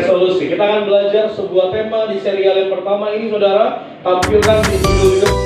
Resolusi. Kita akan belajar sebuah tema di serial yang pertama ini, saudara. Tampilkan di judul hidup.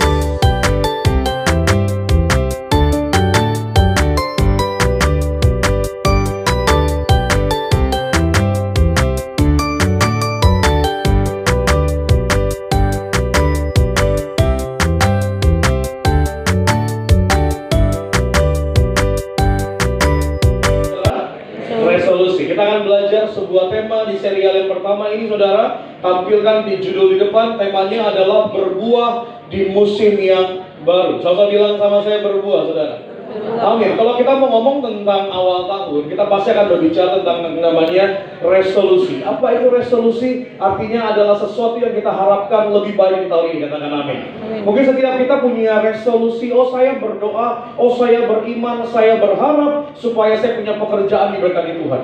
Resolusi. Kita akan belajar sebuah tema di serial yang pertama ini, saudara. Tampilkan di judul di depan. Temanya adalah berbuah di musim yang baru. Coba bilang sama saya, berbuah, saudara. Amin. Kalau kita mau ngomong tentang awal tahun, kita pasti akan berbicara tentang namanya resolusi. Apa itu resolusi? Artinya adalah sesuatu yang kita harapkan lebih baik di tahun ini. Katakan amin. Mungkin setiap kita punya resolusi. Oh, saya berdoa. Oh, saya beriman. Saya berharap supaya saya punya pekerjaan diberkati Tuhan.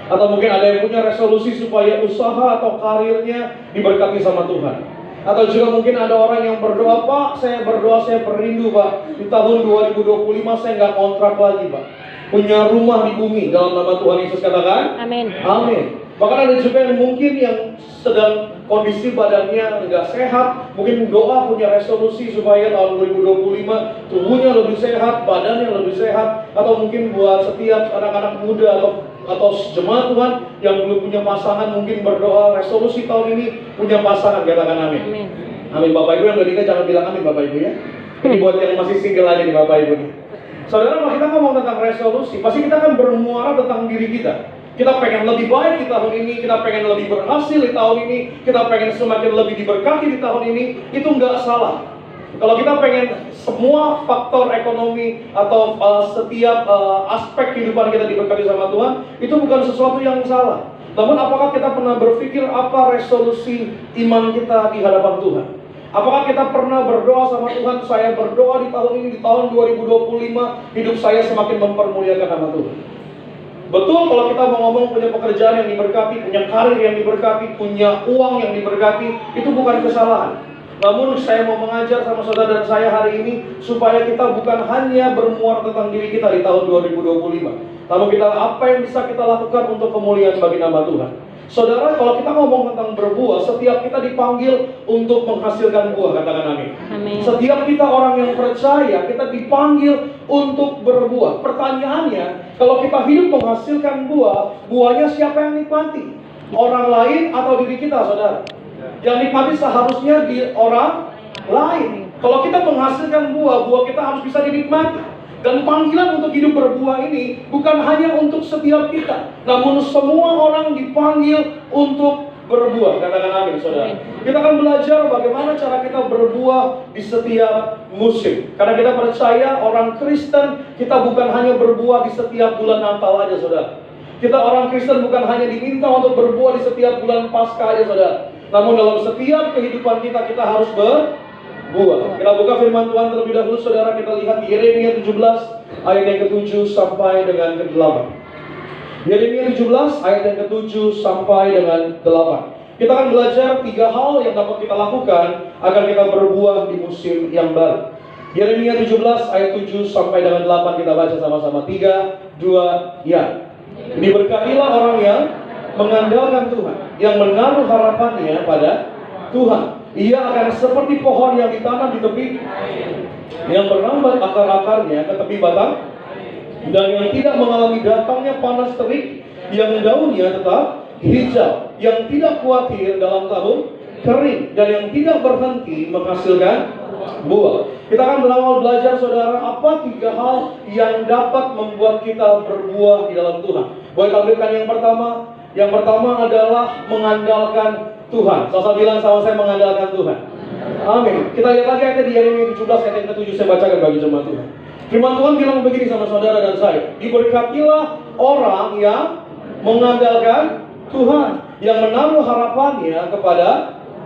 Atau mungkin ada yang punya resolusi supaya usaha atau karirnya diberkati sama Tuhan. Atau juga mungkin ada orang yang berdoa, Pak, saya berdoa, saya berindu, Pak, di tahun 2025 saya nggak kontrak lagi, Pak, punya rumah di bumi, dalam nama Tuhan Yesus katakan amin. Amin. Bahkan ada juga yang mungkin yang sedang kondisi badannya nggak sehat, mungkin doa punya resolusi supaya tahun 2025 tubuhnya lebih sehat, badannya lebih sehat. Atau mungkin buat setiap anak-anak muda atau jemaat Tuhan yang belum punya pasangan, mungkin berdoa resolusi tahun ini punya pasangan, katakan amin. Amin. Amin. Bapak Ibu yang udah nikah jangan bilang amin, Bapak Ibu ya. Ini buat yang masih single aja nih Bapak Ibu nih. Saudara, kalau kita ngomong tentang resolusi, pasti kita akan bermuara tentang diri kita. Kita pengen lebih baik di tahun ini, kita pengen lebih berhasil di tahun ini, kita pengen semakin lebih diberkati di tahun ini. Itu nggak salah. Kalau kita pengen semua faktor ekonomi atau setiap aspek kehidupan kita diberkati sama Tuhan, itu bukan sesuatu yang salah. Namun apakah kita pernah berpikir apa resolusi iman kita di hadapan Tuhan? Apakah kita pernah berdoa sama Tuhan, saya berdoa di tahun ini, di tahun 2025, hidup saya semakin mempermuliakan nama Tuhan? Betul, kalau kita mau ngomong punya pekerjaan yang diberkati, punya karir yang diberkati, punya uang yang diberkati, itu bukan kesalahan. Namun saya mau mengajar sama saudara dan saya hari ini supaya kita bukan hanya bermuara tentang diri kita di tahun 2025, namun kita apa yang bisa kita lakukan untuk kemuliaan bagi nama Tuhan. Saudara, kalau kita ngomong tentang berbuah, setiap kita dipanggil untuk menghasilkan buah, katakan amin. Amin. Setiap kita orang yang percaya, kita dipanggil untuk berbuah. Pertanyaannya, kalau kita hidup menghasilkan buah, buahnya siapa yang nikmati? Orang lain atau diri kita, saudara? Yang nikmati seharusnya di orang lain. Kalau kita menghasilkan buah, buah kita harus bisa dinikmati. Dan panggilan untuk hidup berbuah ini bukan hanya untuk setiap kita, namun semua orang dipanggil untuk berbuah. Katakan amin, saudara. Kita akan belajar bagaimana cara kita berbuah di setiap musim. Karena kita percaya orang Kristen, kita bukan hanya berbuah di setiap bulan Natal aja, saudara. Kita orang Kristen bukan hanya diminta untuk berbuah di setiap bulan Paskah aja, saudara. Namun dalam setiap kehidupan kita, kita harus berbuah. Kita buka firman Tuhan terlebih dahulu, saudara. Kita lihat di Yeremia 17 ayat yang ke-7 sampai dengan ke-8. Yeremia 17 ayat yang ke-7 sampai dengan 8. Kita akan belajar 3 hal yang dapat kita lakukan agar kita berbuah di musim yang baru. Yeremia 17 ayat 7 sampai dengan 8, kita baca sama-sama. 3, 2, ya. Diberkatilah orang yang mengandalkan Tuhan, yang menaruh harapannya pada Tuhan. Ia akan seperti pohon yang ditanam di tepi, yang merambat akar-akarnya ke tepi batang, dan yang tidak mengalami datangnya panas terik, yang daunnya tetap hijau, yang tidak khawatir dalam tahun kering, dan yang tidak berhenti menghasilkan buah. Kita akan berawal belajar, saudara, apa 3 hal yang dapat membuat kita berbuah di dalam Tuhan. Boleh tampilkan yang pertama? Yang pertama adalah mengandalkan Tuhan. Saya bilang sama saya, mengandalkan Tuhan. Amin. Kita lihat lagi ayat di Yeremia 17 ayat yang ke-7, saya bacakan bagi jemaat Tuhan. Firman Tuhan bilang begini sama saudara dan saya. Diberkatilah orang yang mengandalkan Tuhan, yang menaruh harapannya kepada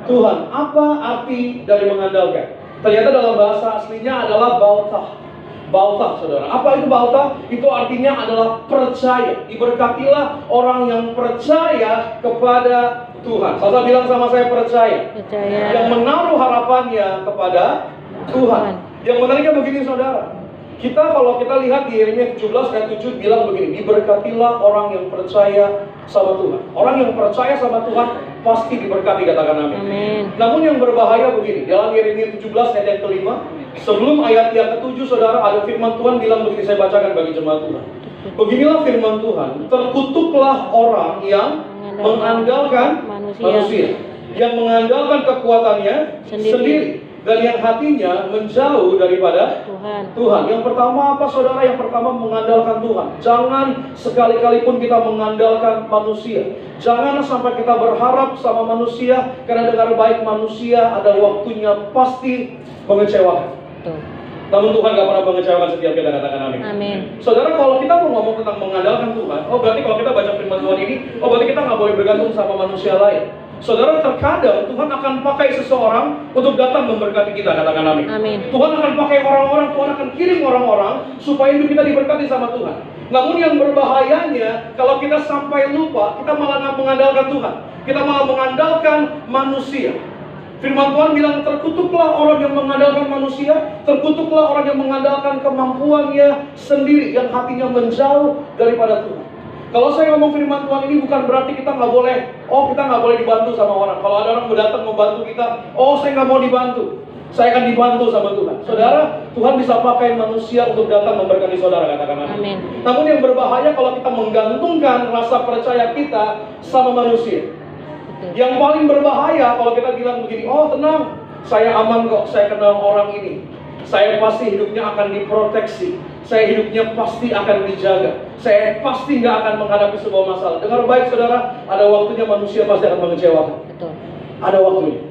Tuhan. Apa arti dari mengandalkan? Ternyata dalam bahasa aslinya adalah bautah. Bautah, saudara. Apa itu bautah? Itu artinya adalah percaya. Diberkatilah orang yang percaya kepada Tuhan. Saya bilang sama saya, percaya. Yang menaruh harapannya kepada Tuhan. Yang menariknya begini, saudara. Kalau kita lihat di Yeremia 17 ayat 7 bilang begini, diberkatilah orang yang percaya sama Tuhan. Orang yang percaya sama Tuhan pasti diberkati, katakan amin. Amin. Namun yang berbahaya begini, dalam Yeremia 17 ayat yang kelima, sebelum ayat yang ketujuh, saudara, ada firman Tuhan bilang begini, saya bacakan bagi jemaat Tuhan. Beginilah firman Tuhan, terkutuklah orang yang mengandalkan manusia, yang mengandalkan kekuatannya sendiri, dan yang hatinya menjauh daripada Tuhan. Yang pertama apa, saudara? Yang pertama, mengandalkan Tuhan. Jangan sekali-kali pun kita mengandalkan manusia. Jangan sampai kita berharap sama manusia, karena dengar baik, manusia ada waktunya pasti mengecewakan. Namun Tuhan gak pernah mengecewakan setiap kita, katakan amin. Amin. Saudara, kalau kita mau ngomong tentang mengandalkan Tuhan, berarti kalau kita baca firman Tuhan ini, berarti kita gak boleh bergantung sama manusia lain. Saudara, terkadang Tuhan akan pakai seseorang untuk datang memberkati kita, katakan amin. Amin. Tuhan akan pakai orang-orang, Tuhan akan kirim orang-orang supaya hidup kita diberkati sama Tuhan. Namun yang berbahayanya, kalau kita sampai lupa, kita malah nggak mengandalkan Tuhan. Kita malah mengandalkan manusia. Firman Tuhan bilang, terkutuklah orang yang mengandalkan manusia, terkutuklah orang yang mengandalkan kemampuannya sendiri, yang hatinya menjauh daripada Tuhan. Kalau saya ngomong firman Tuhan ini bukan berarti kita nggak boleh, kita nggak boleh dibantu sama orang. Kalau ada orang datang membantu kita, saya nggak mau dibantu. Saya akan dibantu sama Tuhan. Saudara, Tuhan bisa pakai manusia untuk datang memberkati saudara, katakan amin. Namun yang berbahaya kalau kita menggantungkan rasa percaya kita sama manusia. Yang paling berbahaya kalau kita bilang begini, tenang, saya aman kok, saya kenal orang ini, saya pasti hidupnya akan diproteksi, saya hidupnya pasti akan dijaga, saya pasti nggak akan menghadapi sebuah masalah. Dengar baik, saudara, ada waktunya manusia pasti akan mengecewakan. Betul. Ada waktunya.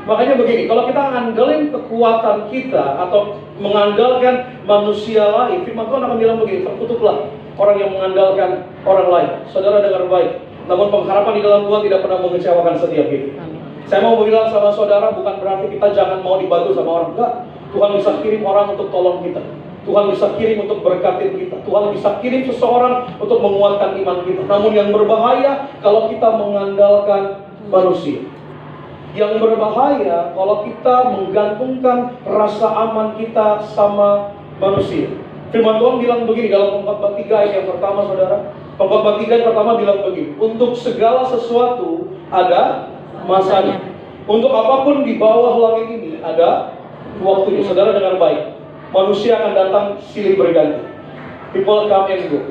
Makanya begini, kalau kita ngandelin kekuatan kita atau mengandalkan manusia lain, firman Tuhan akan bilang begini, terkutuklah orang yang mengandalkan orang lain. Saudara, dengar baik. Namun pengharapan di dalam Tuhan tidak pernah mengecewakan setiap kita. Saya mau bilang sama saudara, bukan berarti kita jangan mau dibantu sama orang. Enggak. Tuhan bisa kirim orang untuk tolong kita. Tuhan bisa kirim untuk berkatin kita. Tuhan bisa kirim seseorang untuk menguatkan iman kita. Namun yang berbahaya kalau kita mengandalkan manusia. Yang berbahaya kalau kita menggantungkan rasa aman kita sama manusia. Firman Tuhan bilang begini dalam Pengkhotbah 3 ayat yang pertama, saudara. Pengkhotbah 3 yang pertama bilang begini, untuk segala sesuatu ada masanya. Untuk apapun di bawah langit ini ada waktunya. Saudara, dengar baik. Manusia akan datang silih berganti. People come and go.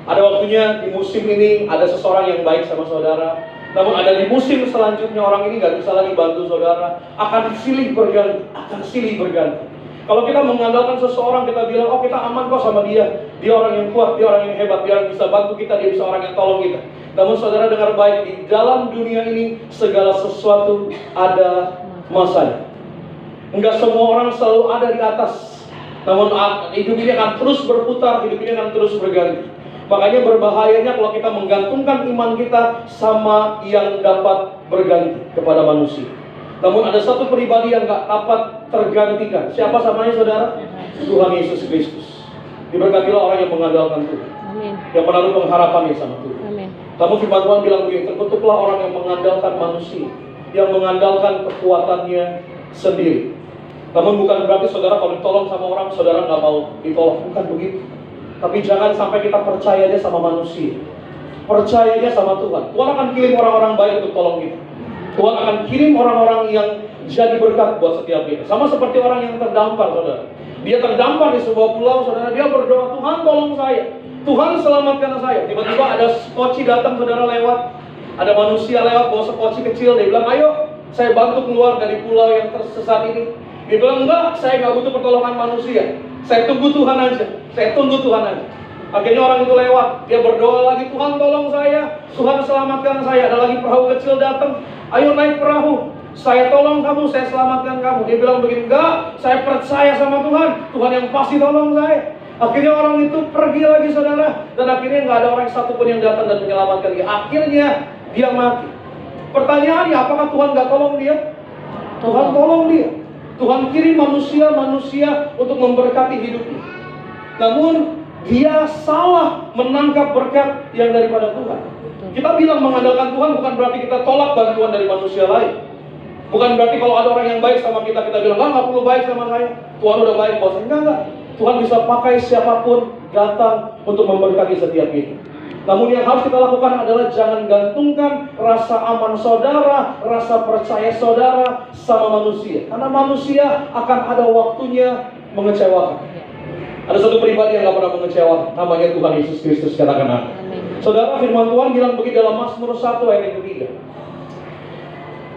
Ada waktunya di musim ini ada seseorang yang baik sama saudara. Namun ada di musim selanjutnya orang ini nggak bisa lagi bantu saudara. Akan silih berganti. Kalau kita mengandalkan seseorang, kita bilang, kita aman kok sama dia. Dia orang yang kuat, dia orang yang hebat, dia orang yang bisa bantu kita, dia bisa orang yang tolong kita. Namun saudara, dengar baik, di dalam dunia ini segala sesuatu ada masanya. Enggak semua orang selalu ada di atas. Namun hidup ini akan terus berputar, hidup ini akan terus berganti. Makanya berbahayanya kalau kita menggantungkan iman kita sama yang dapat berganti kepada manusia. Namun ada satu pribadi yang gak dapat tergantikan. Siapa samanya, saudara? Tuhan Yesus Kristus. Diberkatilah orang yang mengandalkan Tuhan. Amin. Yang menaruh pengharapannya sama Tuhan. Amin. Namun firman Tuhan bilang begini, terkutuklah orang yang mengandalkan manusia, yang mengandalkan kekuatannya sendiri. Namun bukan berarti saudara kalau ditolong sama orang, saudara gak mau ditolong. Bukan begitu. Tapi jangan sampai kita percayanya sama manusia, percayanya sama Tuhan. Tuhan akan kirim orang-orang baik untuk tolong kita. Tuhan akan kirim orang-orang yang jadi berkat buat setiap kita. Sama seperti orang yang terdampar, saudara. Dia terdampar di sebuah pulau, saudara. Dia berdoa, Tuhan tolong saya, Tuhan selamatkan saya. Tiba-tiba ada sekoci datang, saudara, lewat. Ada manusia lewat bawa sekoci kecil. Dia bilang, ayo saya bantu keluar dari pulau yang tersesat ini. Dia bilang, enggak, saya nggak butuh pertolongan manusia. Saya tunggu Tuhan aja. Akhirnya orang itu lewat. Dia berdoa lagi, Tuhan tolong saya, Tuhan selamatkan saya. Ada lagi perahu kecil datang. Ayo naik perahu, saya tolong kamu, saya selamatkan kamu. Dia bilang begini, enggak, saya percaya sama Tuhan, Tuhan yang pasti tolong saya. Akhirnya orang itu pergi lagi, saudara. Dan akhirnya nggak ada orang satupun yang datang dan menyelamatkan dia. Akhirnya dia mati. Pertanyaannya, apakah Tuhan nggak tolong dia? Tuhan tolong dia. Tuhan kirim manusia untuk memberkati hidupnya. Namun dia salah menangkap berkat yang daripada Tuhan. Kita bilang mengandalkan Tuhan bukan berarti kita tolak bantuan dari manusia lain. Bukan berarti kalau ada orang yang baik sama kita, kita bilang, nggak perlu baik sama saya, Tuhan udah baik buat saya. Enggak. Tuhan bisa pakai siapapun datang untuk memberkati setiap kita. Namun yang harus kita lakukan adalah jangan gantungkan rasa aman saudara, rasa percaya saudara sama manusia. Karena manusia akan ada waktunya mengecewakan. Ada satu pribadi yang gak pernah mengecewakan, namanya Tuhan Yesus Kristus, katakan amin. Saudara, firman Tuhan bilang begini dalam Mazmur 1 ayat yang ketiga.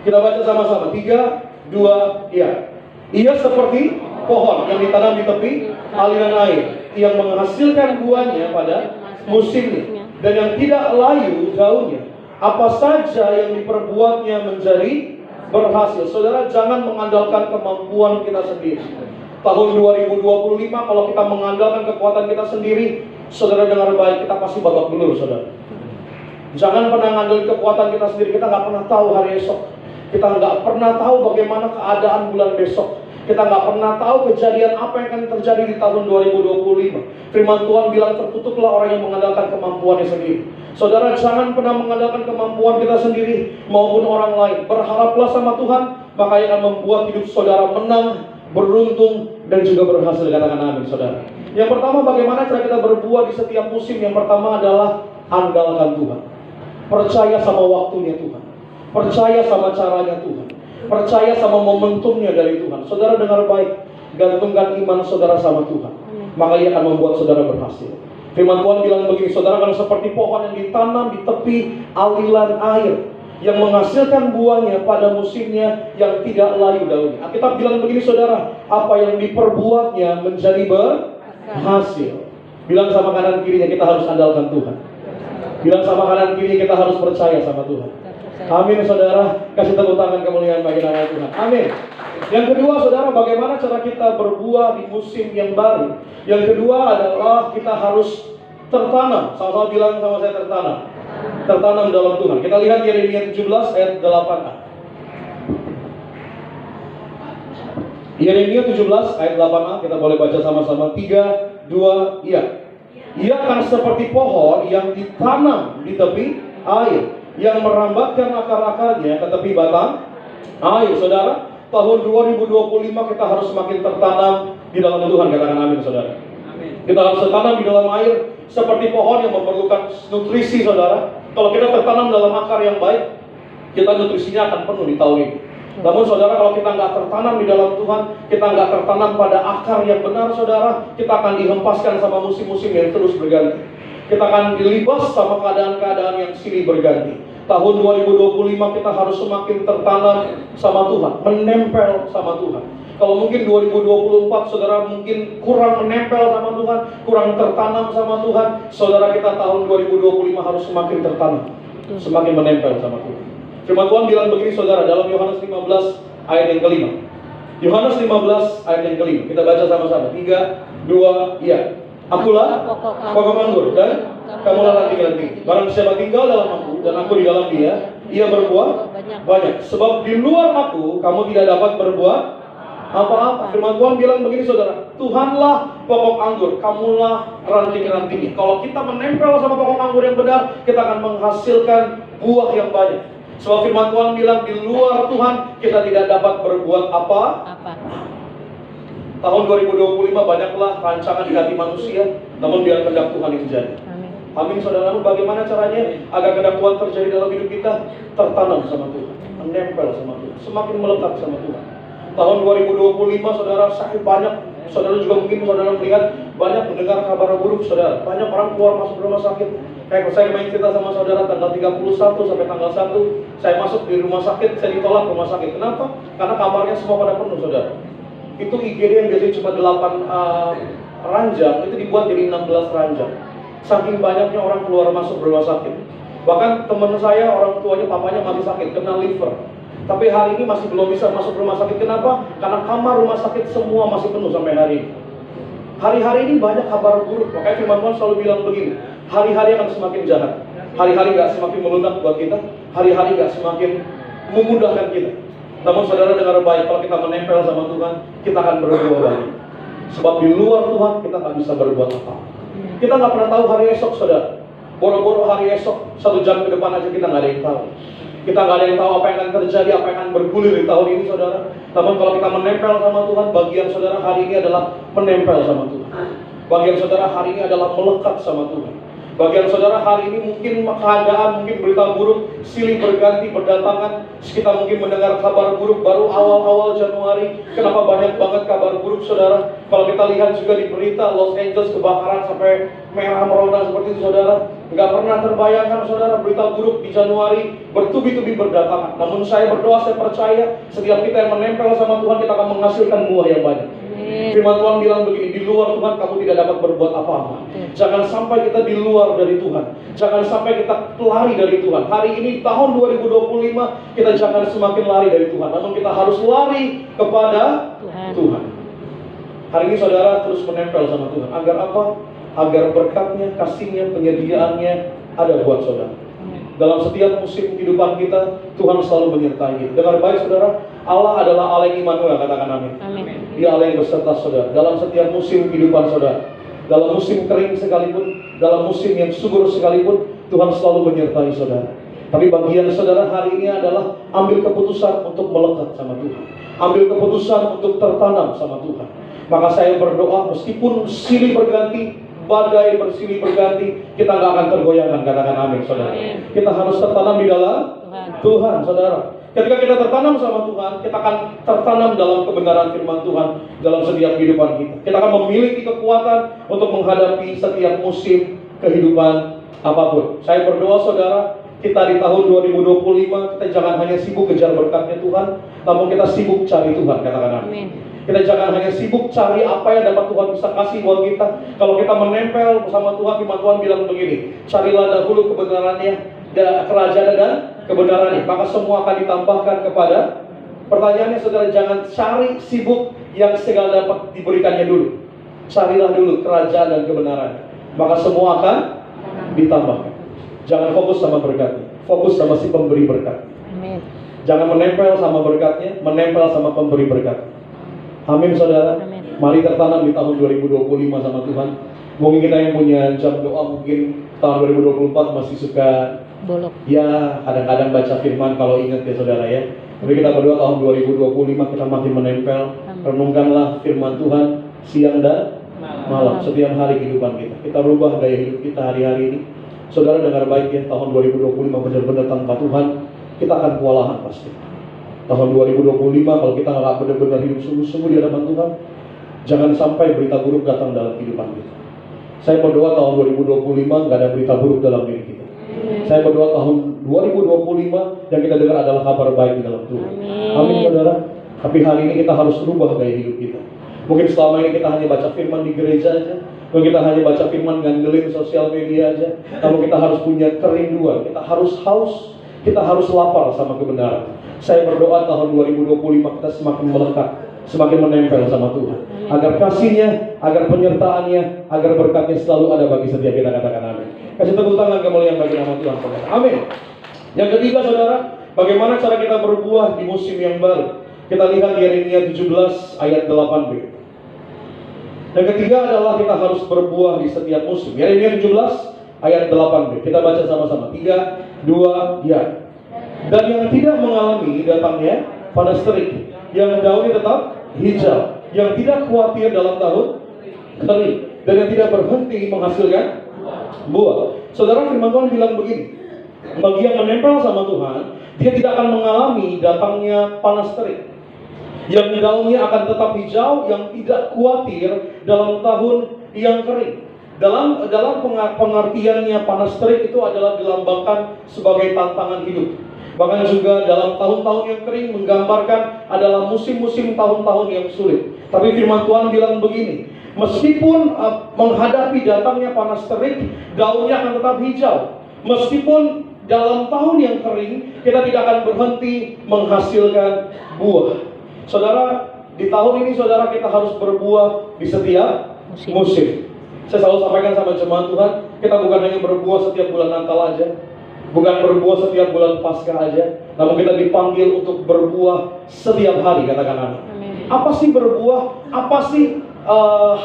Kita baca sama-sama, 3, 2, ya. Ia seperti pohon yang ditanam di tepi aliran air, yang menghasilkan buahnya pada musimnya, dan yang tidak layu daunnya. Apa saja yang diperbuatnya menjadi berhasil. Saudara, jangan mengandalkan kemampuan kita sendiri. Tahun 2025 kalau kita mengandalkan kekuatan kita sendiri, saudara dengar baik, kita pasti babak belur, saudara. Jangan pernah mengandalkan kekuatan kita sendiri. Kita nggak pernah tahu hari esok. Kita nggak pernah tahu bagaimana keadaan bulan besok. Kita nggak pernah tahu kejadian apa yang akan terjadi di tahun 2025. Firman Tuhan bilang tertutuklah orang yang mengandalkan kemampuannya sendiri. Saudara, jangan pernah mengandalkan kemampuan kita sendiri maupun orang lain. Berharaplah sama Tuhan, maka yang akan membuat hidup saudara menang, beruntung, dan juga berhasil. Katakan amin, saudara. Yang pertama, bagaimana cara kita berbuah di setiap musim? Yang pertama adalah andalkan Tuhan. Percaya sama waktunya Tuhan. Percaya sama caranya Tuhan. Percaya sama momentumnya dari Tuhan. Saudara dengar baik, gantungkan iman saudara sama Tuhan, maka ia akan membuat saudara berhasil. Firman Tuhan bilang begini, saudara akan seperti pohon yang ditanam di tepi aliran air, yang menghasilkan buahnya pada musimnya, yang tidak layu daunnya. Alkitab bilang begini, saudara, apa yang diperbuatnya menjadi berhasil. Bilang sama kanan kirinya, kita harus andalkan Tuhan. Bilang sama kanan kiri, kita harus percaya sama Tuhan. Amin, saudara. Kasih tepuk tangan kemuliaan bagi nama Tuhan. Amin. Yang kedua, saudara, bagaimana cara kita berbuah di musim yang baru? Yang kedua adalah kita harus tertanam. Sama-sama bilang sama saya, tertanam. Tertanam dalam Tuhan. Kita lihat Yeremia 17 ayat 8a. Yeremia 17 ayat 8a, kita boleh baca sama-sama. 3, 2, iya. Ia akan seperti pohon yang ditanam di tepi air, yang merambatkan akar-akarnya ke tepi batang air. Saudara, tahun 2025 kita harus semakin tertanam di dalam Tuhan. Katakan amin, saudara. Amin. Kita harus tertanam di dalam air seperti pohon yang memerlukan nutrisi, saudara. Kalau kita tertanam dalam akar yang baik, kita nutrisinya akan penuh di tahun ini. Namun saudara, kalau kita nggak tertanam di dalam Tuhan, kita nggak tertanam pada akar yang benar, saudara, kita akan dihempaskan sama musim-musim yang terus berganti. Kita akan dilibas sama keadaan-keadaan yang silih berganti. Tahun 2025 kita harus semakin tertanam sama Tuhan, menempel sama Tuhan. Kalau mungkin 2024 saudara mungkin kurang menempel sama Tuhan, kurang tertanam sama Tuhan, saudara, kita tahun 2025 harus semakin tertanam, semakin menempel sama Tuhan. Firman Tuhan bilang begini, saudara, dalam Yohanes 15 ayat yang kelima. Yohanes 15 ayat yang kelima. Kita baca sama-sama. 3, 2, iya. Akulah pokok anggur dan kamulah ranting-ranting. Barang siapa tinggal dalam aku dan aku di dalam dia, ia berbuah banyak. Sebab di luar aku kamu tidak dapat berbuah apa-apa. Firman Tuhan bilang begini, saudara, Tuhanlah pokok anggur, kamulah ranting-rantingnya. Kalau kita menempel sama pokok anggur yang benar, kita akan menghasilkan buah yang banyak. Sebab firman Tuhan bilang di luar Tuhan kita tidak dapat berbuat apa. Tahun 2025 banyaklah rancangan di hati manusia, namun biar kehendak Tuhan yang terjadi. Amin, saudara. Namun bagaimana caranya agar kehendak Tuhan terjadi dalam hidup kita? Tertanam sama Tuhan, menempel sama Tuhan, semakin melekat sama Tuhan. Tahun 2025, saudara, sakit banyak. Saudara juga mungkin saudara melihat banyak mendengar kabar buruk, saudara. Banyak orang keluar masuk rumah sakit. Kayak saya main cerita sama saudara, tanggal 31 sampai tanggal 1 saya masuk di rumah sakit, saya ditolak rumah sakit. Kenapa? Karena kamarnya semua pada penuh, saudara. Itu IGD yang biasanya cuma 8 ranjang, itu dibuat jadi 16 ranjang. Saking banyaknya orang keluar masuk rumah sakit. Bahkan teman saya, orang tuanya, papanya masih sakit, kena liver. Tapi hari ini masih belum bisa masuk rumah sakit. Kenapa? Karena kamar rumah sakit semua masih penuh sampai hari ini. Hari-hari ini banyak kabar buruk. Makanya firman Tuhan selalu bilang begini, hari-hari akan semakin jahat. Hari-hari gak semakin melunak buat kita. Hari-hari gak semakin memudahkan kita. Namun saudara dengar baik, kalau kita menempel sama Tuhan, kita akan berbuah banyak. Sebab di luar Tuhan kita gak bisa berbuat apa. Kita gak pernah tahu hari esok, saudara. Boro-boro hari esok, 1 jam ke depan aja kita gak ada yang tahu. Kita nggak ada yang tahu apa yang akan terjadi, apa yang akan bergulir di tahun ini, saudara. Namun kalau kita menempel sama Tuhan, bagian saudara hari ini adalah menempel sama Tuhan. Bagian saudara hari ini adalah melekat sama Tuhan. Bagian saudara hari ini mungkin keadaan, mungkin berita buruk, silih berganti berdatangan. Kita mungkin mendengar kabar buruk baru awal-awal Januari. Kenapa banyak banget kabar buruk, saudara? Kalau kita lihat juga di berita Los Angeles kebakaran sampai merah merona seperti itu, saudara. Nggak pernah terbayangkan, saudara, berita buruk di Januari bertubi-tubi berdatangan. Namun saya berdoa, saya percaya setiap kita yang menempel sama Tuhan, kita akan menghasilkan buah yang banyak. Firman Tuhan bilang begini, di luar Tuhan kamu tidak dapat berbuat apa-apa. Jangan sampai kita di luar dari Tuhan. Jangan sampai kita lari dari Tuhan. Hari ini tahun 2025 kita jangan semakin lari dari Tuhan, namun kita harus lari kepada Tuhan. Hari ini saudara terus menempel sama Tuhan. Agar apa? Agar berkatnya, kasihnya, penyediaannya ada buat saudara. Dalam setiap musim kehidupan kita, Tuhan selalu menyertai kita. Dengar baik, saudara, Allah adalah Allah yang Immanuel, katakan amin. Dia Allah yang beserta saudara. Dalam setiap musim kehidupan saudara, dalam musim kering sekalipun, dalam musim yang subur sekalipun, Tuhan selalu menyertai saudara. Tapi bagian saudara hari ini adalah ambil keputusan untuk melekat sama Tuhan. Ambil keputusan untuk tertanam sama Tuhan. Maka saya berdoa, meskipun silih berganti, badai bersilih berganti, kita nggak akan tergoyahkan, katakan amin, saudara. Kita harus tertanam di dalam Tuhan, saudara. Ketika kita tertanam sama Tuhan, kita akan tertanam dalam kebenaran firman Tuhan dalam setiap kehidupan kita. Kita akan memiliki kekuatan untuk menghadapi setiap musim kehidupan apapun. Saya berdoa, saudara, kita di tahun 2025 kita jangan hanya sibuk kejar berkatnya Tuhan, namun kita sibuk cari Tuhan, katakan amin. Kita jangan hanya sibuk cari apa yang dapat Tuhan bisa kasih buat kita. Kalau kita menempel bersama Tuhan, firman Tuhan bilang begini, carilah dahulu kebenarannya, kerajaan dan kebenarannya, maka semua akan ditambahkan kepada. Pertanyaannya, saudara, jangan cari sibuk yang segala dapat diberikannya dulu. Carilah dulu kerajaan dan kebenarannya, maka semua akan ditambahkan. Jangan fokus sama berkatnya, fokus sama si pemberi berkat. Jangan menempel sama berkatnya, menempel sama pemberi berkat. Amin, saudara. Amin. Mari tertanam di tahun 2025 sama Tuhan. Mungkin kita yang punya jam doa mungkin tahun 2024 masih suka bolok. Ya, kadang-kadang baca firman kalau ingat ya, saudara ya. Tapi kita berdoa tahun 2025 kita makin menempel. Renungkanlah firman Tuhan siang dan malam setiap hari kehidupan kita. Kita rubah gaya hidup kita hari-hari ini. Saudara dengar baik ya, tahun 2025 benar-benar tanpa Tuhan kita akan kewalahan pasti. Tahun 2025 kalau kita nggak benar-benar hidup sungguh-sungguh di hadapan Tuhan, jangan sampai berita buruk datang dalam kehidupan kita. Saya berdoa tahun 2025 nggak ada berita buruk dalam diri kita. Saya berdoa tahun 2025 yang kita dengar adalah kabar baik di dalam Tuhan. Amin, saudara. Tapi hari ini kita harus rubah gaya hidup kita. Mungkin selama ini kita hanya baca firman di gereja aja, mungkin kita hanya baca firman ngandelin sosial media aja. Namun kita harus punya kerinduan, kita harus haus, kita harus lapar sama kebenaran. Saya berdoa tahun 2025 kita semakin melekat, semakin menempel sama Tuhan. Agar kasihnya, agar penyertaannya, agar berkatnya selalu ada bagi setiap kita, katakan amin. Kasih tepuk tangan kemuliaan bagi nama Tuhan, saudara. Amin. Yang ketiga, saudara, bagaimana cara kita berbuah di musim yang baru? Kita lihat di Yeremia 17 ayat 8b. Yang ketiga adalah kita harus berbuah di setiap musim. Yeremia 17 ayat 8b. Kita baca sama-sama. 3, 2, ya. Dan yang tidak mengalami datangnya panas terik, yang daunnya tetap hijau, yang tidak khawatir dalam tahun kering, dan yang tidak berhenti menghasilkan buah. Saudara, firman Tuhan bilang begini, bagi yang menempel sama Tuhan, dia tidak akan mengalami datangnya panas terik, yang daunnya akan tetap hijau, yang tidak khawatir dalam tahun yang kering. Dalam pengertiannya panas terik itu adalah dilambangkan sebagai tantangan hidup. Bahkan juga dalam tahun-tahun yang kering menggambarkan adalah musim-musim tahun-tahun yang sulit. Tapi firman Tuhan bilang begini, meskipun menghadapi datangnya panas terik, daunnya akan tetap hijau. Meskipun dalam tahun yang kering, kita tidak akan berhenti menghasilkan buah. Saudara, di tahun ini saudara kita harus berbuah di setiap musim. Saya selalu sampaikan sama jemaat Tuhan, kita bukan hanya berbuah setiap bulan Natal aja, bukan berbuah setiap bulan Paskah aja, namun kita dipanggil untuk berbuah setiap hari, katakan amin. Apa sih berbuah? Apa sih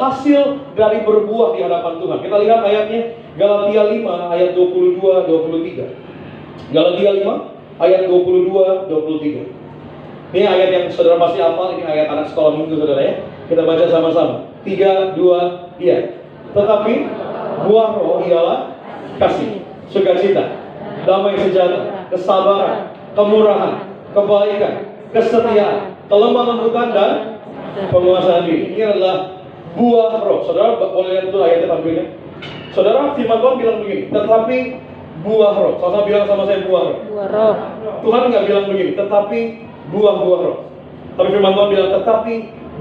hasil dari berbuah di hadapan Tuhan? Kita lihat ayatnya, Galatia 5 ayat 22-23. Galatia 5 ayat 22, 23. Ini ayat yang saudara pasti hafal, ini ayat anak sekolah minggu saudara ya. Kita baca sama-sama. 3, 2, iya. Tetapi buah roh ialah kasih, sukacita, damai sejahtera, kesabaran, kemurahan, kebaikan, kesetiaan, kelemah lembutan, dan penguasaan diri. Ini adalah buah roh. Saudara boleh lihat dulu ayatnya tampilnya. Saudara, firman Tuhan bilang begini, tetapi buah roh. Sama bilang sama saya buah roh. Buah roh. Tuhan nggak bilang begini, tetapi buah-buah roh. Tapi firman Tuhan bilang tetapi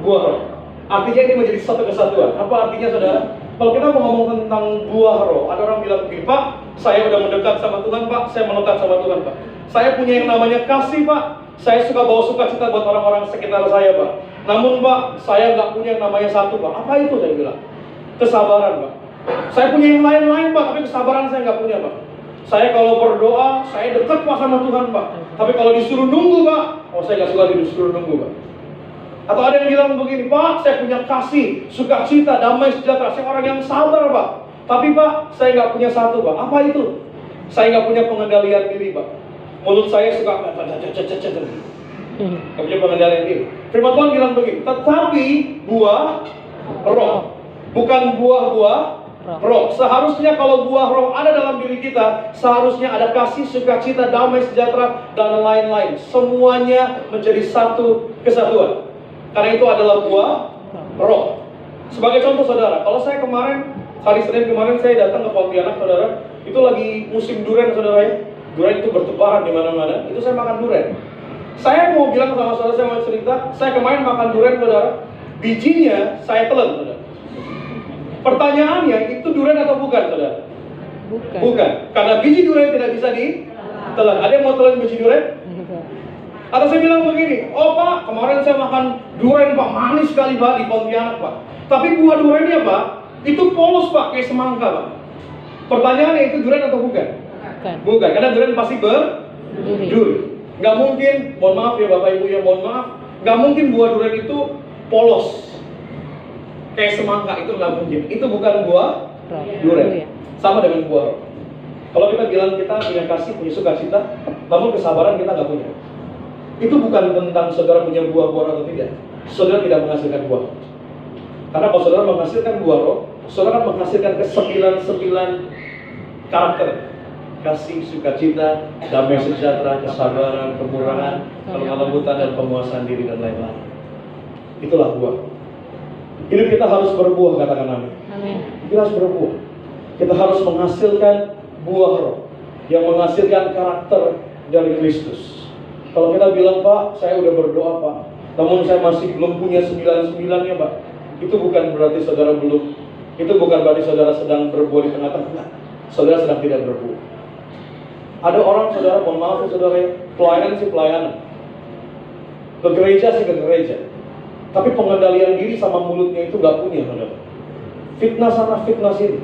buah roh. Artinya ini menjadi satu kesatuan. Apa artinya saudara? Kalau kita mau ngomong tentang buah roh, ada orang bilang begini, Pak, saya udah mendekat sama Tuhan, Pak, saya melekat sama Tuhan, Pak. Saya punya yang namanya kasih, Pak. Saya suka bawa sukacita buat orang-orang sekitar saya, Pak. Namun, Pak, saya nggak punya yang namanya satu, Pak. Apa itu saya bilang? Kesabaran, Pak. Saya punya yang lain-lain, Pak, tapi kesabaran saya nggak punya, Pak. Saya kalau berdoa, saya dekat Pak sama Tuhan, Pak. Tapi kalau disuruh nunggu, Pak, saya nggak suka disuruh nunggu, Pak. Atau ada yang bilang begini, Pak, saya punya kasih, sukacita, damai sejahtera. Saya orang yang sabar, Pak. Tapi, Pak, saya nggak punya satu, Pak. Apa itu? Saya nggak punya pengendalian diri, Pak. Mulut saya suka nggak punya pengendalian diri. Firman Tuhan bilang begini, tetapi buah roh, bukan buah-buah roh. Seharusnya kalau buah roh ada dalam diri kita, seharusnya ada kasih, sukacita, damai sejahtera, dan lain-lain. Semuanya menjadi satu kesatuan. Karena itu adalah buah roh. Sebagai contoh saudara, kalau saya kemarin, hari Senin kemarin saya datang ke Pontianak saudara, itu lagi musim durian saudara ya. Durian itu bertebaran di mana-mana, itu saya makan durian. Saya mau bilang sama saudara, saya mau cerita, saya kemarin makan durian saudara, bijinya saya telan saudara. Pertanyaannya, itu durian atau bukan saudara? Bukan. Bukan, karena biji durian tidak bisa ditelan. Ada yang mau telan biji durian? Atau saya bilang begini, oh Pak, kemarin saya makan durian Pak, manis sekali Pak di Pontianak Pak. Tapi buah duriannya Pak, itu polos Pak, kayak semangka Pak. Pertanyaannya itu durian atau bukan? Bukan. Bukan, karena durian pasti berduri. Nggak mungkin, mohon maaf ya Bapak Ibu ya, mohon maaf, nggak mungkin buah durian itu polos kayak semangka, itu nggak mungkin. Itu bukan buah durian. Sama dengan buah roh. Kalau kita bilang kita punya kasih, punya sukacita, namun kesabaran kita nggak punya. Itu bukan tentang saudara punya buah-buah atau tidak. Saudara tidak menghasilkan buah. Karena kalau saudara menghasilkan buah roh, saudara akan menghasilkan ke-9 karakter. Kasih, sukacita, damai sejahtera, kesabaran, kemurahan, kelemah lembutan, dan penguasaan diri, dan lain-lain. Itulah buah. Hidup kita harus berbuah, katakan amin. Amin. Kita harus berbuah. Kita harus menghasilkan buah roh yang menghasilkan karakter dari Kristus. Kalau kita bilang, Pak, saya udah berdoa, Pak, namun saya masih belum punya 9-9-nya, Pak. Itu bukan berarti saudara belum. Itu bukan berarti saudara sedang berbuah di tengah-tengah. Saudara sedang tidak berbuah. Ada orang, saudara, mohon maaf ya saudara, pelayanan sih pelayanan. Ke gereja sih ke gereja. Tapi pengendalian diri sama mulutnya itu nggak punya, saudara. Fitnah sana, fitnah sini.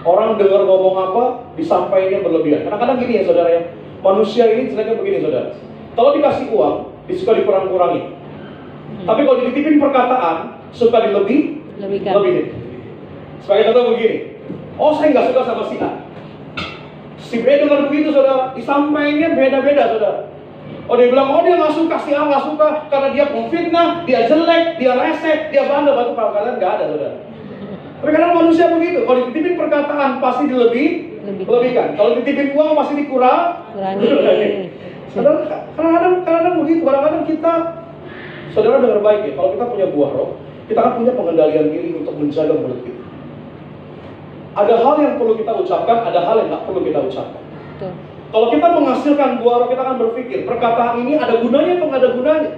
Orang dengar ngomong apa, disampaikannya berlebihan. Kadang-kadang gini ya saudara ya, manusia ini jeleknya begini saudara. Kalau dikasih uang, suka dikurang-kurangi. Tapi kalau dititipin perkataan, suka lebihin. Sebagai contoh begini, oh saya nggak suka sama si A. Si B dengar begitu saudara, disampaikannya beda-beda saudara. Oh dia bilang, oh dia nggak suka, si A nggak suka karena dia memfitnah, dia jelek, dia resek, dia bandel. Batu perkataan nggak ada saudara. Tapi kadang manusia begitu, kalau dititipin perkataan pasti dilebihkan. Kalau dititipin uang pasti dikurangi. Saudara, kadang-kadang begitu. Kadang-kadang kita, saudara dengar baik ya, kalau kita punya buah roh, kita akan punya pengendalian diri untuk menjaga mulut kita. Ada hal yang perlu kita ucapkan, ada hal yang nggak perlu kita ucapkan. Betul. Kalau kita menghasilkan buah roh, kita akan berpikir, perkataan ini ada gunanya atau nggak ada gunanya?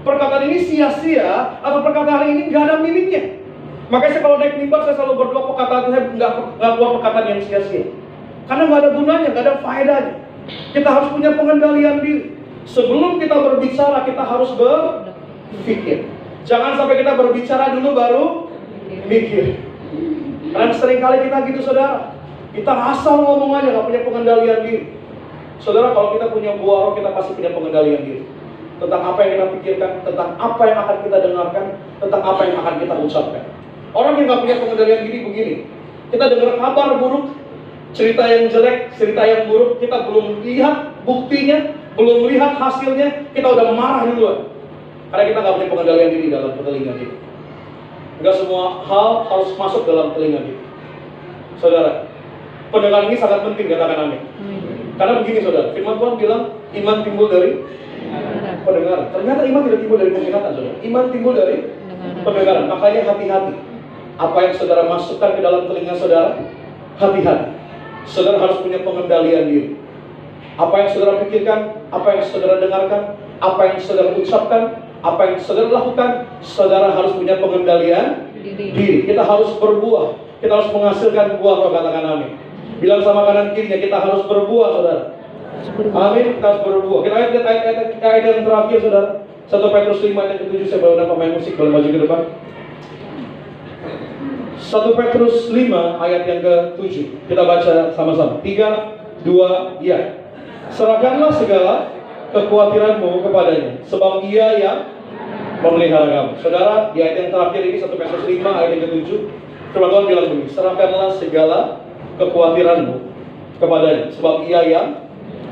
Perkataan ini sia-sia atau perkataan ini nggak ada miliknya? Makanya saya kalau naik mimbar, saya selalu berdoa perkataan saya nggak keluar perkataan yang sia-sia. Karena nggak ada gunanya, nggak ada faedahnya. Kita harus punya pengendalian diri. Sebelum kita berbicara, kita harus berpikir. Jangan sampai kita berbicara dulu baru mikir. Karena seringkali kita gitu saudara. Kita asal ngomong aja, nggak punya pengendalian diri. Saudara, kalau kita punya buah roh, kita pasti punya pengendalian diri. Tentang apa yang kita pikirkan, tentang apa yang akan kita dengarkan, tentang apa yang akan kita ucapkan. Orang yang nggak punya pengendalian diri begini. Kita dengar kabar buruk, cerita yang jelek, cerita yang buruk, kita belum lihat buktinya, Belum lihat hasilnya, kita udah marah duluan. Karena kita nggak punya pengendalian diri dalam telinga kita. Nggak semua hal harus masuk dalam telinga kita. Saudara, pendengaran ini sangat penting, katakan amin. Karena begini saudara, firman Tuhan bilang iman timbul dari pendengaran. Ternyata iman tidak timbul dari penglihatan saudara. Iman timbul dari pendengaran. Makanya hati-hati. Apa yang saudara masukkan ke dalam telinga saudara, hati-hati. Saudara harus punya pengendalian diri. Apa yang saudara pikirkan, apa yang saudara dengarkan, apa yang saudara ucapkan, apa yang saudara lakukan, saudara harus punya pengendalian diri. Kita harus berbuah. Kita harus menghasilkan buah roh, katakan amin. Bilang sama kanan kirinya, kita harus berbuah, saudara. Amin, kita harus berbuah. Kita lihat ayat yang terakhir, saudara. 1 Petrus 5 ayat yang ke-7. Saya bawa pemain musik, boleh maju ke depan. 1 Petrus 5 ayat yang ke-7. Kita baca sama-sama. 3, 2, ya. Serahkanlah segala kekhawatiranmu kepadanya, sebab Ia yang memelihara kamu. Saudara, di ayat yang terakhir ini 1 Petrus 5 ayat yang ke-7, firman Tuhan bilang begini, serahkanlah segala kekhawatiranmu kepadanya, sebab Ia yang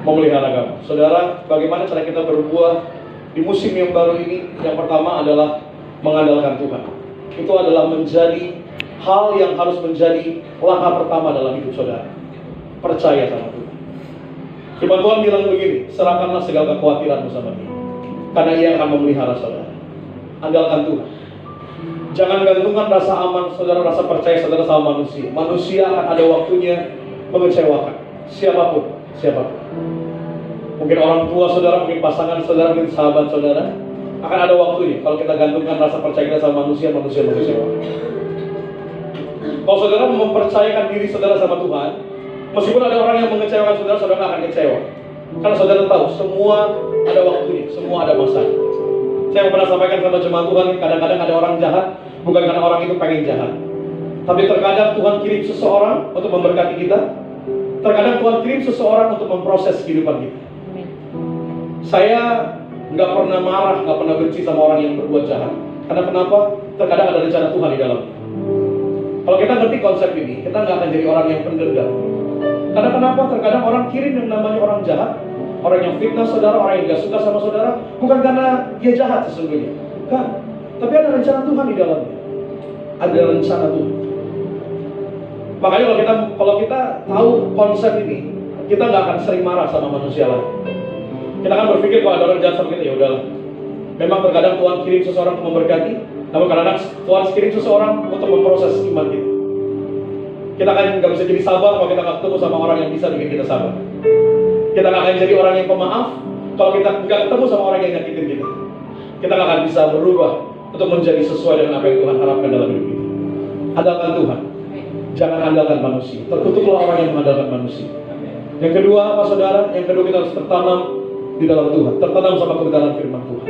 memelihara kamu. Saudara, bagaimana cara kita berbuah di musim yang baru ini? Yang pertama adalah mengandalkan Tuhan. Itu adalah menjadi hal yang harus menjadi langkah pertama dalam hidup saudara. Percaya sama Tuhan. Firman Tuhan bilang begini, serahkanlah segala kekhawatiranmu sama Dia, karena Ia akan memelihara saudara. Andalkan Tuhan. Jangan gantungkan rasa aman saudara, rasa percaya saudara sama manusia. Manusia akan ada waktunya mengecewakan. Siapapun. Mungkin orang tua saudara, mungkin pasangan saudara, mungkin sahabat saudara. Akan ada waktunya. Kalau kita gantungkan rasa percaya kita sama manusia mengecewakan. Kalau saudara mempercayakan diri saudara sama Tuhan, meskipun ada orang yang mengecewakan saudara, saudara akan kecewa. Karena saudara tahu, semua ada waktunya, semua ada masanya. Saya pernah sampaikan sama jemaat Tuhan, kadang-kadang ada orang jahat, bukan karena orang itu pengen jahat. Tapi terkadang Tuhan kirim seseorang untuk memberkati kita. Terkadang Tuhan kirim seseorang untuk memproses kehidupan kita. Saya nggak pernah marah, nggak pernah benci sama orang yang berbuat jahat. Karena kenapa? Terkadang ada rencana Tuhan di dalamnya. Kalau kita ngerti konsep ini, kita nggak akan jadi orang yang pendendam. Karena kenapa? Terkadang orang kirim yang namanya orang jahat, orang yang fitnah saudara, orang yang gak suka sama saudara, bukan karena dia jahat sesungguhnya, bukan. Tapi ada rencana Tuhan di dalamnya. Ada rencana Tuhan. Makanya kalau kita tahu konsep ini, kita nggak akan sering marah sama manusia lain. Kita akan berpikir kalau ada orang jahat sama kita, ya udahlah. Memang terkadang Tuhan kirim seseorang untuk memberkati, namun kadang-kadang Tuhan kirim seseorang untuk memproses iman kita. Kita akan nggak bisa jadi sabar kalau kita nggak ketemu sama orang yang bisa bikin kita sabar. Kita nggak akan jadi orang yang pemaaf kalau kita nggak ketemu sama orang yang nyakitin kita. Kita nggak akan bisa berubah untuk menjadi sesuai dengan apa yang Tuhan harapkan dalam hidup kita. Andalkan Tuhan, jangan andalkan manusia. Tertutuklah orang yang mengandalkan manusia. Yang kedua apa saudara? Yang kedua kita harus tertanam di dalam Tuhan, tertanam sama kebenaran firman Tuhan,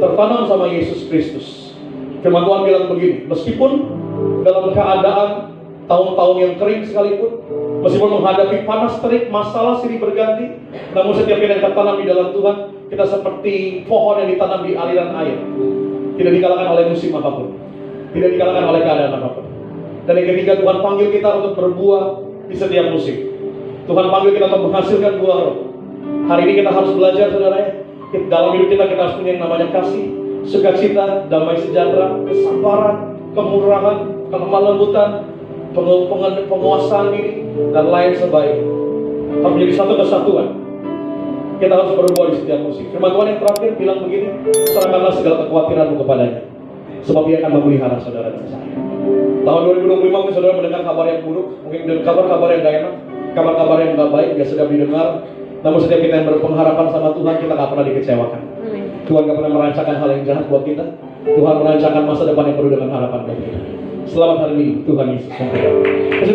tertanam sama Yesus Kristus. Firman Tuhan bilang begini, meskipun dalam keadaan tahun-tahun yang kering sekalipun, meskipun menghadapi panas terik, masalah silih berganti, namun setiap kita yang tertanam di dalam Tuhan, kita seperti pohon yang ditanam di aliran air, tidak dikalahkan oleh musim apapun, tidak dikalahkan oleh keadaan apapun. Dan yang ketiga, Tuhan panggil kita untuk berbuah di setiap musim. Tuhan panggil kita untuk menghasilkan buah roh. Hari ini kita harus belajar saudara ya, dalam hidup kita harus punya yang namanya kasih, sukacita, damai sejahtera, kesabaran, kemurahan, kelemah lembutan, penguasaan diri, dan lain sebagainya. Harus menjadi satu kesatuan. Kita harus berbuah di setiap musim. Firman Tuhan yang terakhir bilang begini, serahkanlah segala kekhawatiranmu kepadanya, sebab Ia akan memelihara saudara dan saya. Tahun 2025 mungkin saudara mendengar kabar yang buruk, mungkin kabar-kabar yang gak enak, kabar-kabar yang gak baik, gak sedap didengar. Namun setiap kita yang berpengharapan sama Tuhan, kita gak pernah dikecewakan. Tuhan gak pernah merancangkan hal yang jahat buat kita. Tuhan merancangkan masa depan yang penuh dengan harapan buat kita. Selamat hari Minggu, Tuhan Yesus memberkati.